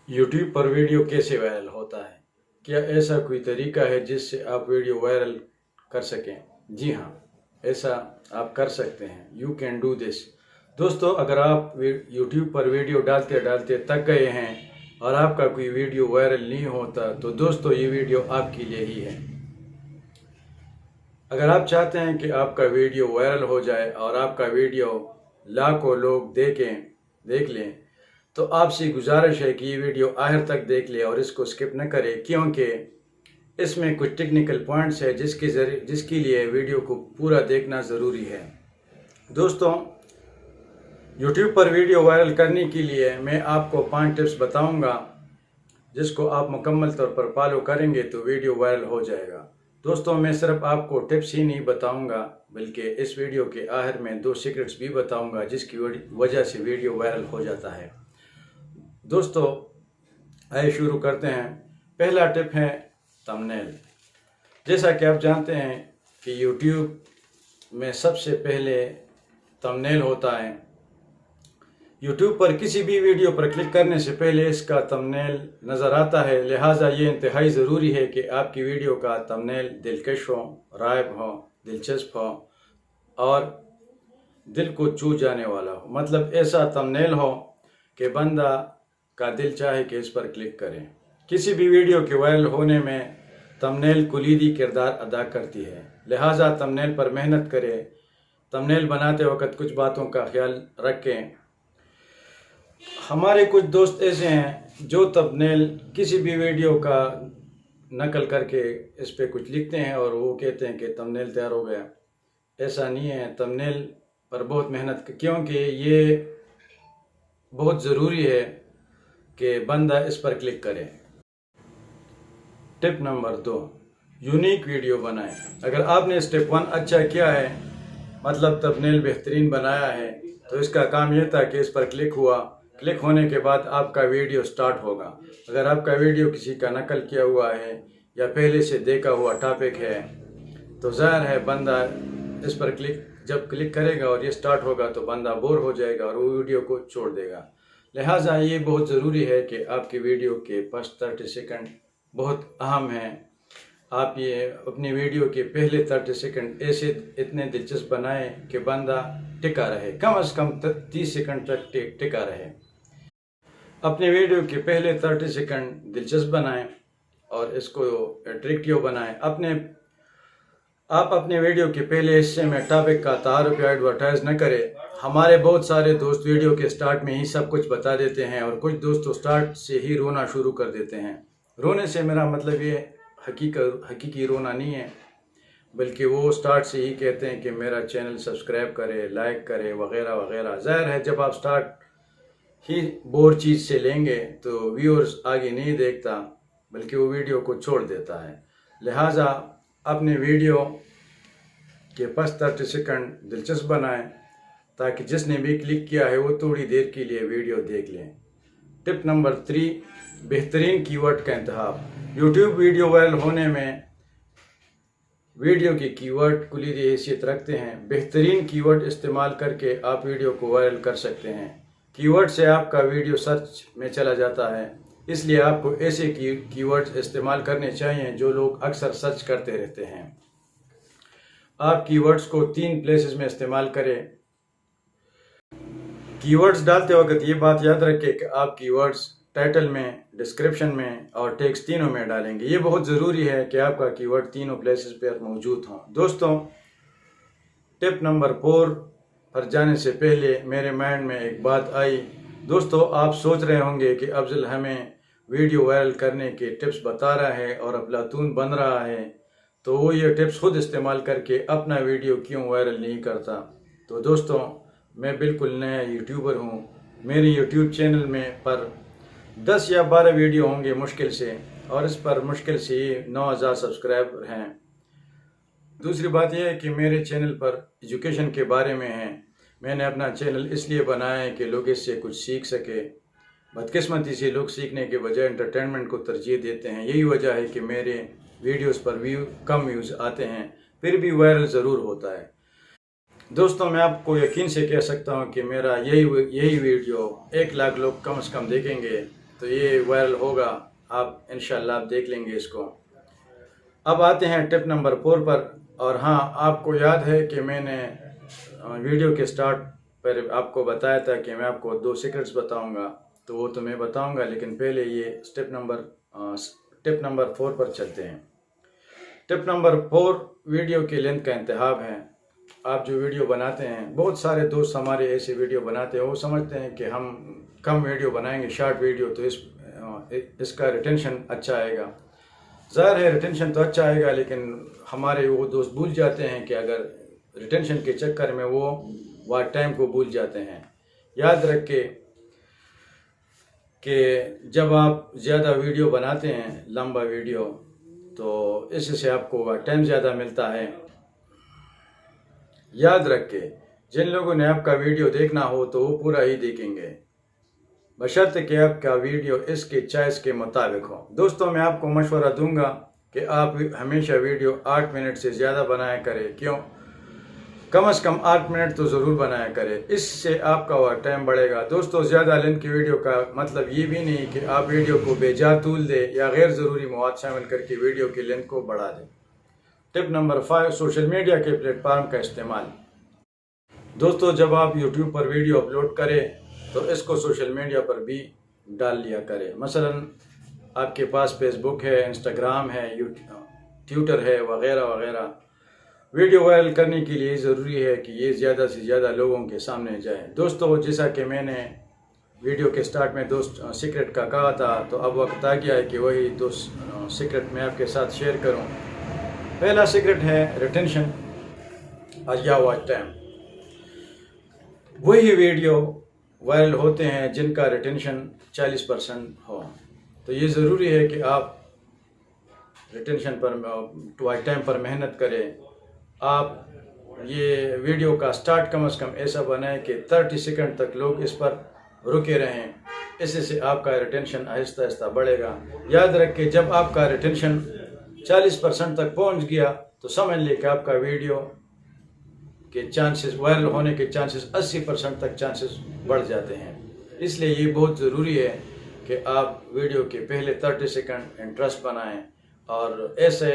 YouTube पर video कैसे viral होता है? क्या ऐसा कोई तरीका है जिससे आप वीडियो वायरल कर सकें? जी हाँ, ऐसा आप कर सकते हैं। You can do this. दोस्तों, अगर आप यूट्यूब पर वीडियो डालते डालते थक गए हैं और आपका कोई वीडियो वायरल नहीं होता, तो दोस्तों ये वीडियो आपके लिए ही है। अगर आप चाहते हैं कि आपका वीडियो वायरल हो जाए और आपका वीडियो लाखों लोग देख लें, तो आपसे गुजारिश है कि ये वीडियो आखिर तक देख ले और इसको स्किप न करें, क्योंकि इसमें कुछ टेक्निकल पॉइंट्स है जिसके लिए वीडियो को पूरा देखना ज़रूरी है। दोस्तों, यूट्यूब पर वीडियो वायरल करने के लिए मैं आपको 5 टिप्स बताऊंगा, जिसको आप मुकम्मल तौर पर फॉलो करेंगे तो वीडियो वायरल हो जाएगा। दोस्तों, मैं सिर्फ आपको टिप्स ही नहीं बताऊंगा, बल्कि इस वीडियो के आखिर में 2 सीक्रेट्स भी बताऊंगा जिसकी वजह से वीडियो वायरल हो जाता है। दोस्तों, आइए शुरू करते हैं। पहला टिप है थंबनेल। जैसा कि आप जानते हैं कि यूट्यूब में सबसे पहले थंबनेल होता है। यूट्यूब पर किसी भी वीडियो पर क्लिक करने से पहले इसका थंबनेल नज़र आता है, लिहाजा ये इंतहाई ज़रूरी है कि आपकी वीडियो का थंबनेल दिलकश हो, राइब हो, दिलचस्प हो और दिल को छू जाने वाला हो। मतलब ऐसा थंबनेल हो कि बंदा का दिल चाहे कि इस पर क्लिक करें। किसी भी वीडियो के वायरल होने में थंबनेल कुलीदी किरदार अदा करती है, लिहाजा थंबनेल पर मेहनत करें। थंबनेल बनाते वक्त कुछ बातों का ख्याल रखें। हमारे कुछ दोस्त ऐसे हैं जो थंबनेल किसी भी वीडियो का नकल करके इस पे कुछ लिखते हैं और वो कहते हैं कि थंबनेल तैयार हो गया। ऐसा नहीं है। थंबनेल पर बहुत मेहनत, क्योंकि ये बहुत ज़रूरी है कि बंदा इस पर क्लिक करे। टिप नंबर 2, यूनिक वीडियो बनाएं। अगर आपने स्टेप 1 अच्छा किया है, मतलब थंबनेल बेहतरीन बनाया है, तो इसका काम यह था कि इस पर क्लिक हुआ। क्लिक होने के बाद आपका वीडियो स्टार्ट होगा। अगर आपका वीडियो किसी का नकल किया हुआ है या पहले से देखा हुआ टॉपिक है, तो ज़ाहिर है बंदा इस पर जब क्लिक करेगा और ये स्टार्ट होगा तो बंदा बोर हो जाएगा और वो वीडियो को छोड़ देगा। लिहाजा ये बहुत ज़रूरी है कि आपकी वीडियो के फर्स्ट 30 सेकंड बहुत अहम हैं। आप ये अपनी वीडियो के पहले 30 सेकंड ऐसे इतने दिलचस्प बनाएं कि बंदा टिका रहे, कम से कम 30 सेकंड तक टिका रहे। अपने वीडियो के पहले 30 सेकंड दिलचस्प बनाएं और इसको अट्रैक्टिव बनाएं। आप अपने वीडियो के पहले हिस्से में टॉपिक का तारुफ या एडवर्टाइज न करें। हमारे बहुत सारे दोस्त वीडियो के स्टार्ट में ही सब कुछ बता देते हैं और कुछ दोस्त तो स्टार्ट से ही रोना शुरू कर देते हैं। रोने से मेरा मतलब ये हकीकी रोना नहीं है, बल्कि वो स्टार्ट से ही कहते हैं कि मेरा चैनल सब्सक्राइब करे, लाइक करे, वगैरह वगैरह। ज़ाहिर है जब आप स्टार्ट ही बोर चीज़ से लेंगे तो व्यूअर्स आगे नहीं देखता, बल्कि वो वीडियो को छोड़ देता है। लिहाजा अपने वीडियो के फर्स्ट 30 सेकंड दिलचस्प बनाएं ताकि जिसने भी क्लिक किया है वो थोड़ी देर के लिए वीडियो देख लें। टिप नंबर 3, बेहतरीन कीवर्ड का इंतखाब। यूट्यूब वीडियो वायरल होने में वीडियो के कीवर्ड कुलीदी हैसियत रखते हैं। बेहतरीन कीवर्ड इस्तेमाल करके आप वीडियो को वायरल कर सकते हैं। कीवर्ड से आपका वीडियो सर्च में चला जाता है, इसलिए आपको ऐसे कीवर्ड्स इस्तेमाल करने चाहिए जो लोग अक्सर सर्च करते रहते हैं। आप कीवर्ड्स को 3 प्लेसेस में इस्तेमाल करें। कीवर्ड्स डालते वक्त ये बात याद रखें कि आप कीवर्ड्स टाइटल में, डिस्क्रिप्शन में और टेक्स्ट तीनों में डालेंगे। ये बहुत ज़रूरी है कि आपका कीवर्ड तीनों प्लेसेस पर मौजूद हों। दोस्तों, टिप नंबर 4 पर जाने से पहले मेरे माइंड में एक बात आई। दोस्तों, आप सोच रहे होंगे कि अफजल हमें वीडियो वायरल करने के टिप्स बता रहा है और अफलातून बन रहा है, तो वो ये टिप्स खुद इस्तेमाल करके अपना वीडियो क्यों वायरल नहीं करता। तो दोस्तों, मैं बिल्कुल नया यूट्यूबर हूँ। मेरे यूट्यूब चैनल में पर 10 या 12 वीडियो होंगे मुश्किल से, और इस पर मुश्किल से 9000 सब्सक्राइबर हैं। दूसरी बात यह है कि मेरे चैनल पर एजुकेशन के बारे में है। मैंने अपना चैनल इसलिए बनाया है कि लोग इससे कुछ सीख सके। बदकिस्मती से लोग सीखने के बजाय एंटरटेनमेंट को तरजीह देते हैं। यही वजह है कि मेरे वीडियोस पर कम व्यूज़ आते हैं, फिर भी वायरल ज़रूर होता है। दोस्तों, मैं आपको यकीन से कह सकता हूं कि मेरा यही वीडियो 1 लाख लोग कम से कम देखेंगे تو یہ وائرل ہوگا، آپ انشاءاللہ آپ دیکھ لیں گے اس کو۔ اب آتے ہیں ٹپ نمبر 4 پر، اور ہاں آپ کو یاد ہے کہ میں نے ویڈیو کے سٹارٹ پر آپ کو بتایا تھا کہ میں آپ کو 2 سیکرٹس بتاؤں گا، تو وہ تو میں بتاؤں گا، لیکن پہلے یہ ٹپ نمبر 4 پر چلتے ہیں۔ ٹپ نمبر 4 ویڈیو کی لینتھ کا انتخاب ہے۔ آپ جو ویڈیو بناتے ہیں، بہت سارے دوست ہمارے ایسے ویڈیو بناتے ہیں، وہ سمجھتے ہیں کہ ہم کم ویڈیو بنائیں گے، شارٹ ویڈیو، تو اس کا ریٹینشن اچھا آئے گا۔ ظاہر ہے ریٹینشن تو اچھا آئے گا، لیکن ہمارے وہ دوست بھول جاتے ہیں کہ اگر ریٹینشن کے چکر میں وہ واچ ٹائم کو بھول جاتے ہیں۔ یاد رکھے کہ جب آپ زیادہ ویڈیو بناتے ہیں، لمبا ویڈیو، تو اس سے آپ کو واچ ٹائم زیادہ ملتا ہے۔ یاد رکھے جن لوگوں نے آپ کا ویڈیو دیکھنا ہو تو وہ پورا ہی دیکھیں گے، بشرط کہ آپ کا ویڈیو اس کے چوائس کے مطابق ہو۔ دوستوں میں آپ کو مشورہ دوں گا کہ آپ ہمیشہ ویڈیو 8 منٹ سے زیادہ بنایا کریں۔ کیوں؟ کم از کم 8 منٹ تو ضرور بنایا کریں، اس سے آپ کا واچ ٹائم بڑھے گا۔ دوستوں زیادہ لینتھ کی ویڈیو کا مطلب یہ بھی نہیں کہ آپ ویڈیو کو بے جا طول دیں یا غیر ضروری مواد شامل کر کے ویڈیو کی لینتھ کو بڑھا دیں۔ ٹپ نمبر 5 سوشل میڈیا کے پلیٹ فارم کا استعمال۔ دوستو جب آپ یوٹیوب پر ویڈیو اپلوڈ کریں تو اس کو سوشل میڈیا پر بھی ڈال لیا کریں۔ مثلا آپ کے پاس فیس بک ہے، انسٹاگرام ہے، ٹویٹر ہے، وغیرہ وغیرہ۔ ویڈیو وائرل کرنے کے لیے ضروری ہے کہ یہ زیادہ سے زیادہ لوگوں کے سامنے جائے۔ دوستو جیسا کہ میں نے ویڈیو کے سٹارٹ میں 2 سیکرٹ کا کہا تھا، تو اب وقت آ گیا ہے کہ وہی 2 سیکرٹ میں آپ کے ساتھ شیئر کروں۔ پہلا سیکرٹ ہے ریٹینشن یا واچ ٹائم۔ وہی ویڈیو وائرل ہوتے ہیں جن کا ریٹینشن 40% ہو، تو یہ ضروری ہے کہ آپ ریٹینشن پر، واچ ٹائم پر محنت کریں۔ آپ یہ ویڈیو کا سٹارٹ کم از کم ایسا بنائیں کہ 30 سیکنڈ تک لوگ اس پر رکے رہیں، اس سے آپ کا ریٹینشن آہستہ آہستہ بڑھے گا۔ یاد رکھیں جب آپ کا ریٹینشن 40% تک پہنچ گیا تو سمجھ لیں کہ آپ کا ویڈیو کے چانسز، وائرل ہونے کے چانسز 80% تک چانسز بڑھ جاتے ہیں۔ اس لیے یہ بہت ضروری ہے کہ آپ ویڈیو کے پہلے 30 سیکنڈ انٹرسٹ بنائیں اور ایسے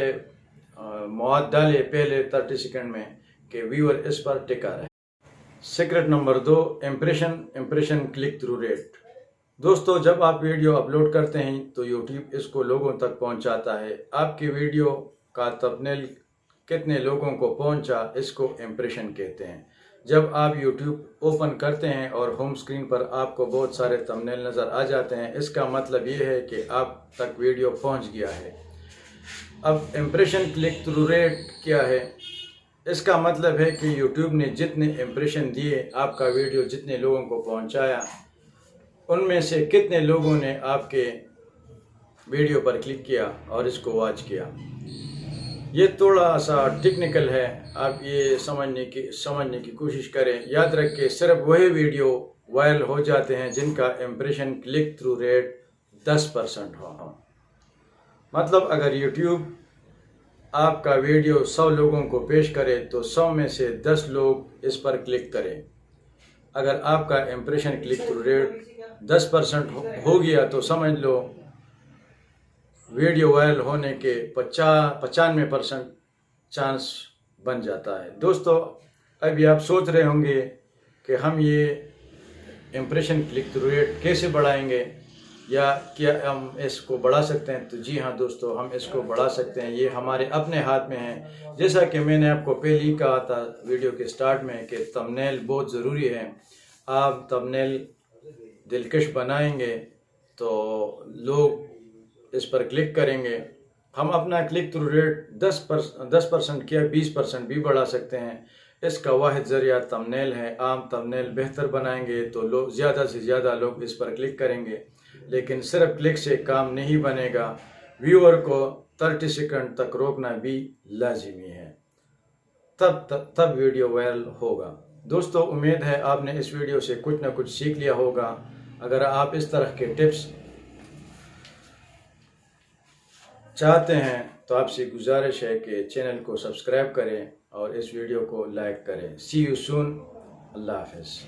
مواد ڈالیں پہلے 30 سیکنڈ میں کہ ویور اس پر ٹکا رہے۔ Secret number 2 impression click through rate. دوستو جب آپ ویڈیو اپلوڈ کرتے ہیں تو یوٹیوب اس کو لوگوں تک پہنچاتا ہے۔ آپ کی ویڈیو کا تھمبنیل کتنے لوگوں کو پہنچا، اس کو امپریشن کہتے ہیں۔ جب آپ یوٹیوب اوپن کرتے ہیں اور ہوم سکرین پر آپ کو بہت سارے تھمبنیل نظر آ جاتے ہیں، اس کا مطلب یہ ہے کہ آپ تک ویڈیو پہنچ گیا ہے۔ اب امپریشن کلک تھرو ریٹ کیا ہے؟ اس کا مطلب ہے کہ یوٹیوب نے جتنے امپریشن دیے، آپ کا ویڈیو جتنے لوگوں کو پہنچایا، ان میں سے کتنے لوگوں نے آپ کے ویڈیو پر کلک کیا اور اس کو واچ کیا۔ یہ تھوڑا سا ٹیکنیکل ہے، آپ یہ سمجھنے کی کوشش کریں۔ یاد رکھیں صرف وہی ویڈیو وائرل ہو جاتے ہیں جن کا امپریشن کلک تھرو ریٹ 10% ہو۔ مطلب اگر یوٹیوب آپ کا ویڈیو 100 لوگوں کو پیش کرے تو 100 میں سے 10 لوگ اس پر کلک کریں۔ اگر آپ کا امپریشن کلک تھرو ریٹ 10% ہو گیا تو سمجھ لو ویڈیو وائرل ہونے کے 95% چانس بن جاتا ہے۔ دوستو ابھی آپ سوچ رہے ہوں گے کہ ہم یہ امپریشن کلک تھرو ریٹ کیسے بڑھائیں گے، یا کیا ہم اس کو بڑھا سکتے ہیں؟ تو جی ہاں دوستو، ہم اس کو بڑھا سکتے ہیں، یہ ہمارے اپنے ہاتھ میں ہے۔ جیسا کہ میں نے آپ کو پہلے ہی کہا تھا ویڈیو کے سٹارٹ میں کہ تھمبنیل بہت ضروری ہے۔ آپ تھمبنیل دلکش بنائیں گے تو لوگ اس پر کلک کریں گے۔ ہم اپنا کلک تھرو ریٹ 10% کیا 20% بھی بڑھا سکتے ہیں۔ اس کا واحد ذریعہ تھمبنیل ہے۔ عام تھمبنیل بہتر بنائیں گے تو لوگ زیادہ سے زیادہ لوگ اس پر کلک کریں گے، لیکن صرف کلک سے کام نہیں بنے گا، ویور کو 30 سیکنڈ تک روکنا بھی لازمی ہے، تب ویڈیو وائرل ہوگا۔ دوستو امید ہے آپ نے اس ویڈیو سے کچھ نہ کچھ سیکھ لیا ہوگا۔ اگر آپ اس طرح کے ٹپس چاہتے ہیں تو آپ سے گزارش ہے کہ چینل کو سبسکرائب کریں اور اس ویڈیو کو لائک کریں۔ سی یو سون۔ اللہ حافظ۔